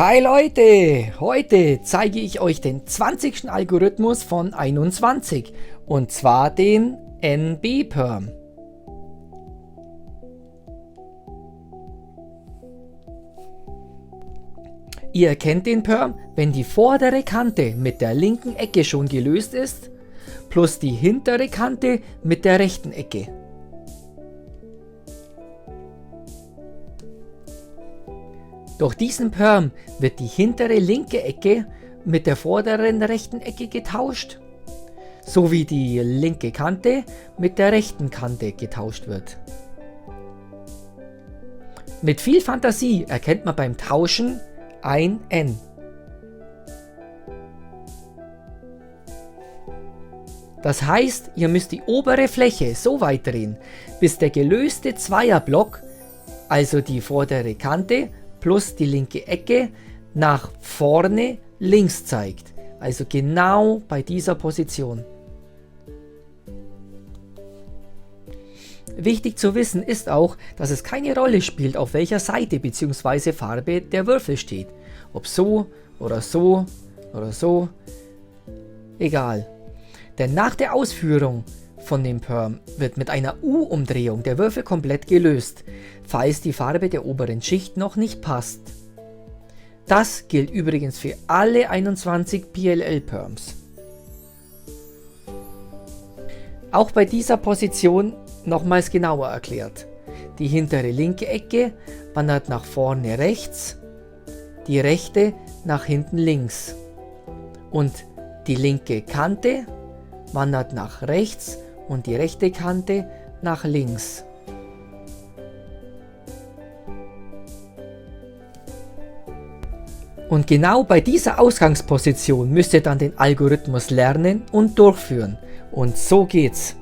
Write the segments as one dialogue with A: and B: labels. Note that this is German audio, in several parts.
A: Hi Leute, heute zeige ich euch den 20. Algorithmus von 21 und zwar den NB-Perm. Ihr erkennt den Perm, wenn die vordere Kante mit der linken Ecke schon gelöst ist, plus die hintere Kante mit der rechten Ecke. Durch diesen Perm wird die hintere linke Ecke mit der vorderen rechten Ecke getauscht, sowie die linke Kante mit der rechten Kante getauscht wird. Mit viel Fantasie erkennt man beim Tauschen ein N. Das heißt, ihr müsst die obere Fläche so weit drehen, bis der gelöste Zweierblock, also die vordere Kante plus die linke Ecke, nach vorne links zeigt. Also genau bei dieser Position. Wichtig zu wissen ist auch, dass es keine Rolle spielt, auf welcher Seite bzw. Farbe der Würfel steht. Ob so oder so oder so, egal. Denn nach der Ausführung von dem Perm wird mit einer U-Umdrehung der Würfel komplett gelöst, falls die Farbe der oberen Schicht noch nicht passt. Das gilt übrigens für alle 21 PLL-Perms. Auch bei dieser Position nochmals genauer erklärt. Die hintere linke Ecke wandert nach vorne rechts, die rechte nach hinten links und die linke Kante wandert nach rechts und die rechte Kante nach links. Und genau bei dieser Ausgangsposition müsst ihr dann den Algorithmus lernen und durchführen. Und so geht's.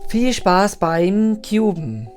A: Viel Spaß beim Cuben!